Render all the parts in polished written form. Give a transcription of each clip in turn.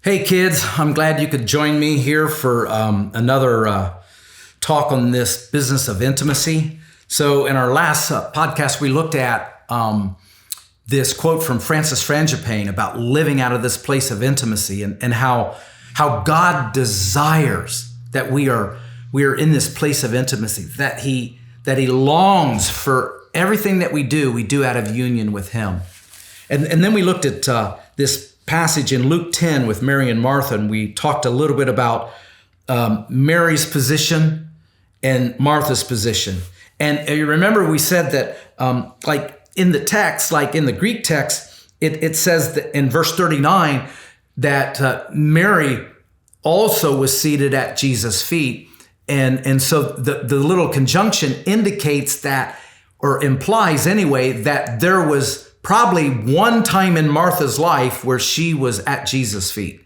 Hey kids, I'm glad you could join me here for another talk on this business of intimacy. So in our last podcast, we looked at this quote from Francis Frangipane about living out of this place of intimacy and how God desires that we are in this place of intimacy, that he longs for everything that we do out of union with him. And then we looked at this passage in Luke 10 with Mary and Martha, and we talked a little bit about Mary's position and Martha's position. And you remember we said that like in the text, like in the Greek text, it says that in verse 39 that Mary also was seated at Jesus' feet. And so the little conjunction indicates that, or implies anyway, that there was probably one time in Martha's life where she was at Jesus' feet,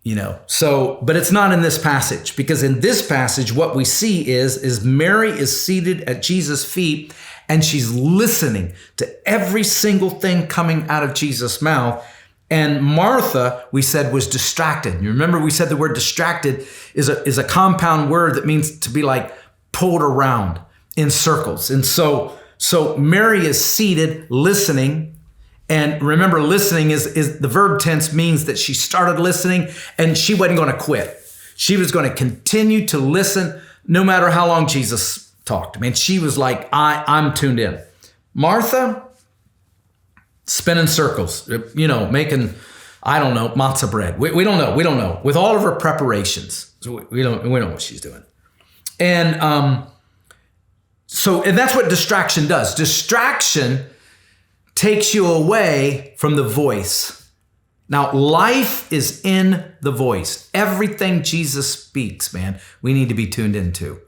but it's not in this passage, because in this passage, what we see is Mary is seated at Jesus' feet and she's listening to every single thing coming out of Jesus' mouth. And Martha, we said, was distracted. You remember we said the word distracted is a compound word that means to be like pulled around in circles. And so Mary is seated, listening. And remember, listening is the verb tense means that she started listening and she wasn't going to quit. She was going to continue to listen no matter how long Jesus talked. I mean, she was like, I'm tuned in. Martha, spinning circles, making, matzah bread. We don't know. With all of her preparations, we don't know what she's doing. And that's what distraction does. Distraction takes you away from the voice. Now, life is in the voice. Everything Jesus speaks, man, we need to be tuned into.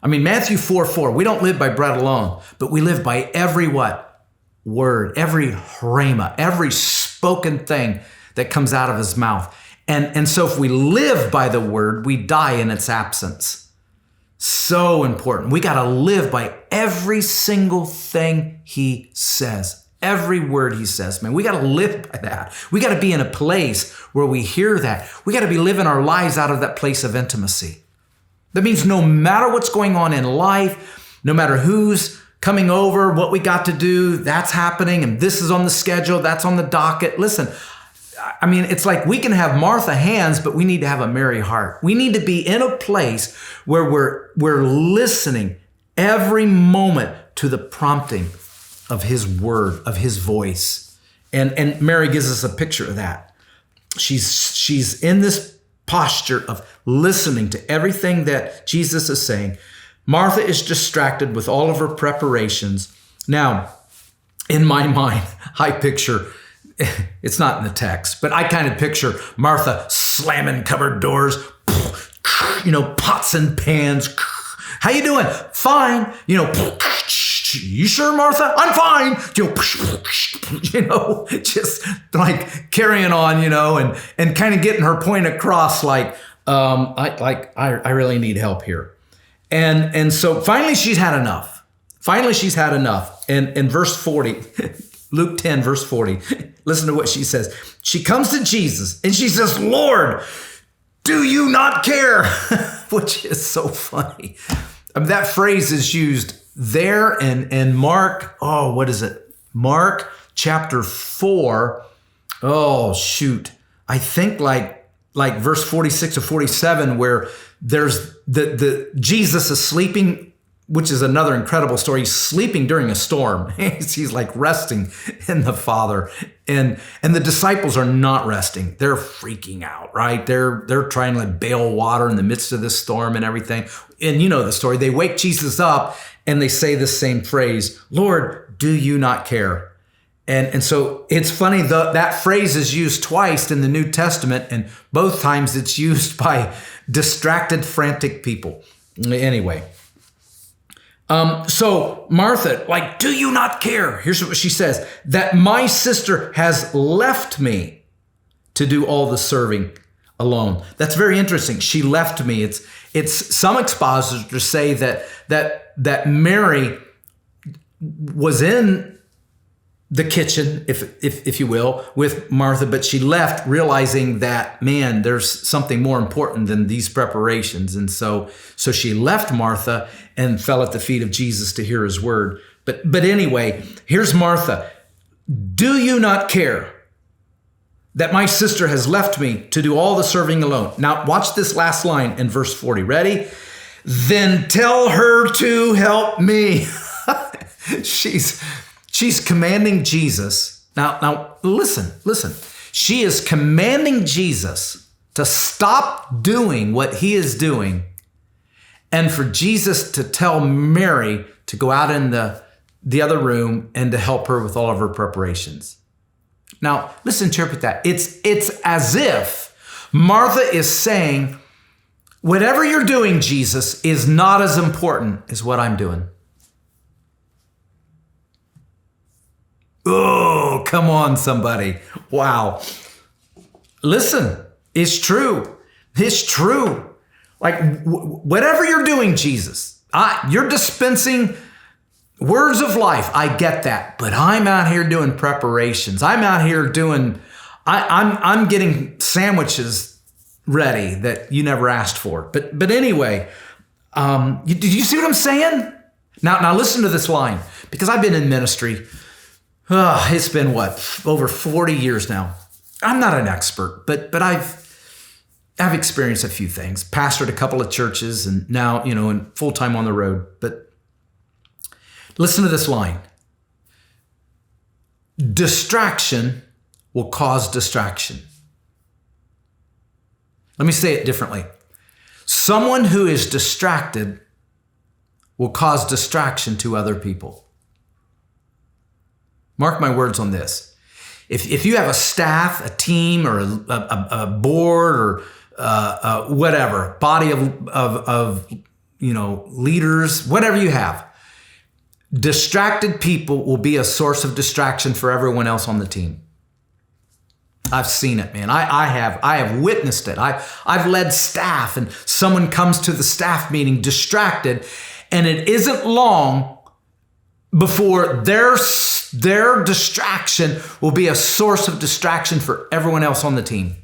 I mean, Matthew 4:4, we don't live by bread alone, but we live by every what? Word, every rhema, every spoken thing that comes out of his mouth. And so if we live by the word, we die in its absence. So important. We got to live by every single thing he says, every word he says, man. We got to live by that. We got to be in a place where we hear that. We got to be living our lives out of that place of intimacy. That means no matter what's going on in life, no matter who's coming over, what we got to do, that's happening, and this is on the schedule, that's on the docket. Listen, I mean, it's like we can have Martha hands, but we need to have a Mary heart. We need to be in a place where we're listening every moment to the prompting of his word, of his voice. And Mary gives us a picture of that. She's in this posture of listening to everything that Jesus is saying. Martha is distracted with all of her preparations. Now, in my mind, I picture, it's not in the text, but I kind of picture Martha slamming cupboard doors, pots and pans. How you doing? Fine. You sure, Martha? I'm fine. Just like carrying on, and kind of getting her point across, like, I really need help here. And so finally she's had enough. And in verse 40, Luke 10, verse 40, listen to what she says. She comes to Jesus and she says, Lord, do you not care? Which is so funny. That phrase is used there in Mark. Oh, what is it? Mark chapter 4. Oh, shoot. I think like verse 46 or 47, where there's the Jesus is sleeping, which is another incredible story. He's sleeping during a storm. He's like resting in the Father. And the disciples are not resting. They're freaking out, right? They're trying to bail water in the midst of this storm and everything. And you know the story. They wake Jesus up and they say the same phrase, Lord, do you not care? And so it's funny, that phrase is used twice in the New Testament, and both times it's used by distracted, frantic people. Anyway. So Martha, do you not care? Here's what she says, that my sister has left me to do all the serving alone. That's very interesting. She left me. It's some expositors say that Mary was in the kitchen, if you will, with Martha, but she left realizing that, man, there's something more important than these preparations. And so she left Martha and fell at the feet of Jesus to hear his word. But anyway, here's Martha. Do you not care that my sister has left me to do all the serving alone? Now watch this last line in verse 40. Ready? Then tell her to help me. She's commanding Jesus. Now listen. She is commanding Jesus to stop doing what he is doing and for Jesus to tell Mary to go out in the other room and to help her with all of her preparations. Now, let's interpret that. It's as if Martha is saying, whatever you're doing, Jesus, is not as important as what I'm doing. Oh, come on, somebody. Wow. Listen, it's true. It's true. Like, whatever you're doing, Jesus, you're dispensing words of life. I get that. But I'm out here doing preparations. I'm out here doing, I'm getting sandwiches ready that you never asked for. But anyway, did you see what I'm saying? Now listen to this line, because I've been in ministry. It's been over 40 years now. I'm not an expert, but I've experienced a few things. Pastored a couple of churches, and now, and full time on the road. But listen to this line. Distraction will cause distraction. Let me say it differently. Someone who is distracted will cause distraction to other people. Mark my words on this. If you have a staff, a team, or a board, or whatever, body of leaders, whatever you have, distracted people will be a source of distraction for everyone else on the team. I've seen it, man. I have witnessed it. I've led staff, and someone comes to the staff meeting distracted, and it isn't long before their distraction will be a source of distraction for everyone else on the team.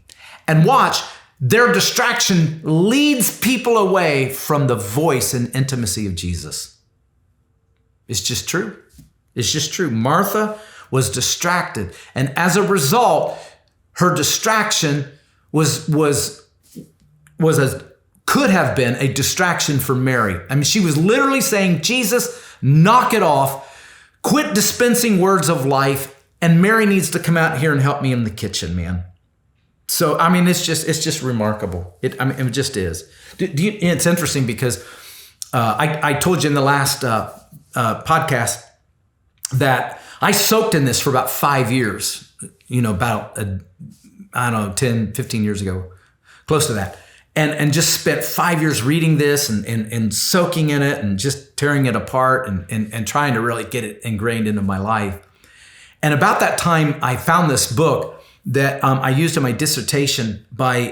And watch, their distraction leads people away from the voice and intimacy of Jesus. It's just true. It's just true. Martha was distracted, and as a result, her distraction could have been a distraction for Mary. I mean, she was literally saying, Jesus, knock it off. Quit dispensing words of life. And Mary needs to come out here and help me in the kitchen, man. So, I mean, it's just remarkable. It just is. It's interesting because I told you in the last podcast that I soaked in this for about 5 years, about, 10, 15 years ago, close to that. And just spent 5 years reading this and soaking in it and just tearing it apart and trying to really get it ingrained into my life. And about that time, I found this book that I used in my dissertation by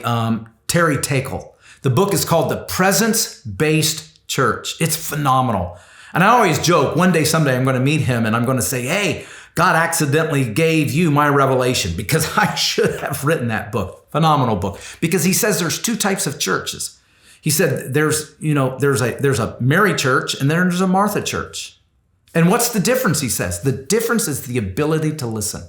Terry Takel. The book is called The Presence-Based Church. It's phenomenal. And I always joke, one day, someday, I'm going to meet him and I'm going to say, hey, God accidentally gave you my revelation, because I should have written that book. Phenomenal book. Because he says there's two types of churches. He said there's a Mary church and there's a Martha church. And what's the difference, he says? The difference is the ability to listen.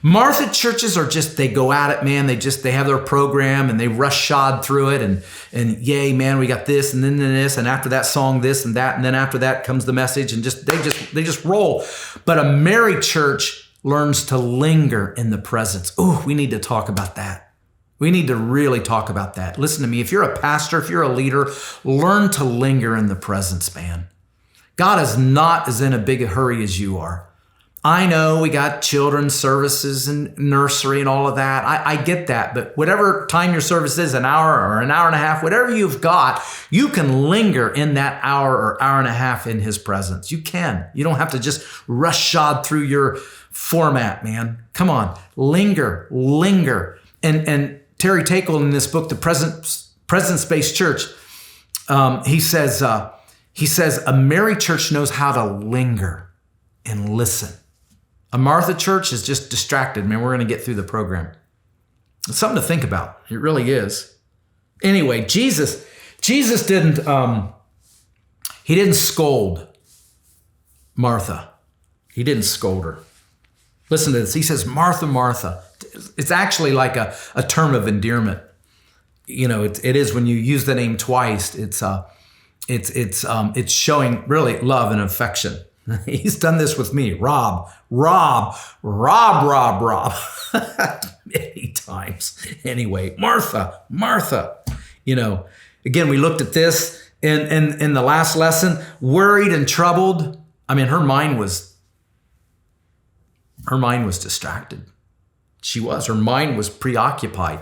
Martha churches are just, they go at it, man. They have their program and they rush shod through it and yay, man, we got this and then this, and after that song, this and that, and then after that comes the message, and they just roll. But a Mary church learns to linger in the presence. Ooh, we need to talk about that. We need to really talk about that. Listen to me. If you're a pastor, if you're a leader, learn to linger in the presence, man. God is not as in a big hurry as you are. I know we got children's services and nursery and all of that. I get that. But whatever time your service is, an hour or an hour and a half, whatever you've got, you can linger in that hour or hour and a half in his presence. You can. You don't have to just rush shod through your format, man. Come on. Linger. And Terry Takel in this book, The Presence-Based Church, he says a Mary church knows how to linger and listen. A Martha church is just distracted. Man, we're going to get through the program. It's something to think about. It really is. Anyway, Jesus didn't, he didn't scold Martha. He didn't scold her. Listen to this. He says, Martha, Martha. It's actually like a term of endearment. You know, it is when you use the name twice. It's showing really love and affection. He's done this with me. Rob. Many times. Anyway, Martha. You know, again, we looked at this in the last lesson. Worried and troubled. I mean, her mind was distracted. Her mind was preoccupied.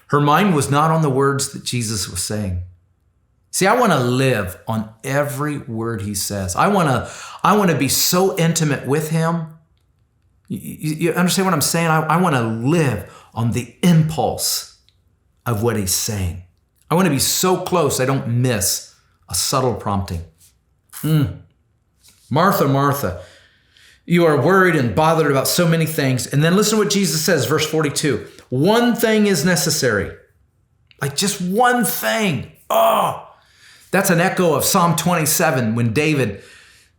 Her mind was not on the words that Jesus was saying. See, I want to live on every word he says. I want to be so intimate with him. You understand what I'm saying? I want to live on the impulse of what he's saying. I want to be so close I don't miss a subtle prompting. Martha, Martha, you are worried and bothered about so many things. And then listen to what Jesus says, verse 42. One thing is necessary. Like just one thing. Oh, that's an echo of Psalm 27 when David,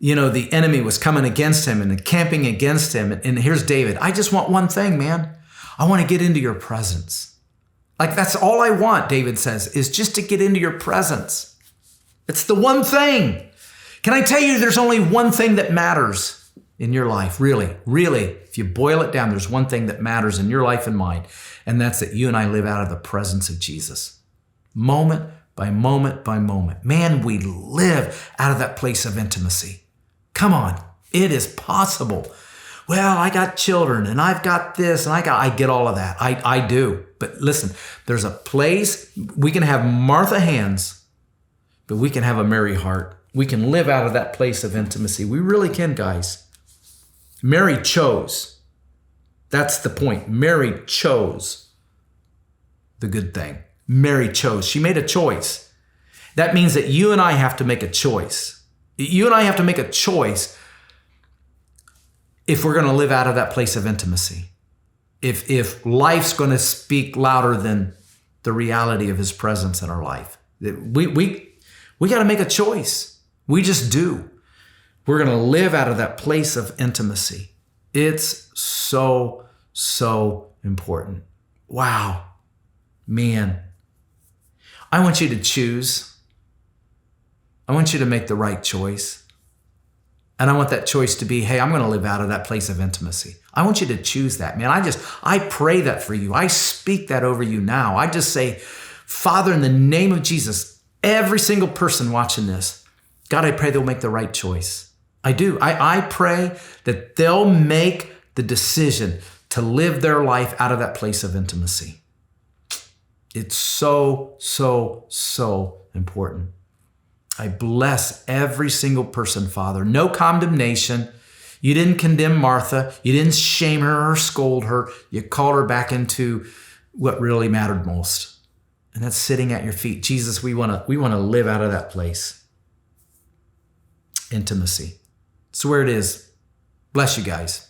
you know, the enemy was coming against him and camping against him. And here's David. I just want one thing, man. I want to get into your presence. Like that's all I want, David says, is just to get into your presence. It's the one thing. Can I tell you there's only one thing that matters in your life? Really, if you boil it down, there's one thing that matters in your life and mine. And that's that you and I live out of the presence of Jesus. Moment by moment by moment. Man, we live out of that place of intimacy. Come on, it is possible. Well, I got children and I've got this and I get all of that. I do. But listen, there's a place, we can have Martha hands, but we can have a Mary heart. We can live out of that place of intimacy. We really can, guys. Mary chose. That's the point. Mary chose the good thing. Mary chose. She made a choice. That means that you and I have to make a choice. You and I have to make a choice if we're going to live out of that place of intimacy. If life's going to speak louder than the reality of his presence in our life. We got to make a choice. We just do. We're going to live out of that place of intimacy. It's so important. Wow. Man. I want you to choose. I want you to make the right choice. And I want that choice to be, hey, I'm going to live out of that place of intimacy. I want you to choose that, man. I pray that for you. I speak that over you now. I just say, Father, in the name of Jesus, every single person watching this, God, I pray they'll make the right choice. I do. I pray that they'll make the decision to live their life out of that place of intimacy. It's so important. I bless every single person, Father. No condemnation. You didn't condemn Martha. You didn't shame her or scold her. You called her back into what really mattered most. And that's sitting at your feet. Jesus, we want to live out of that place. Intimacy. It's where it is. Bless you guys.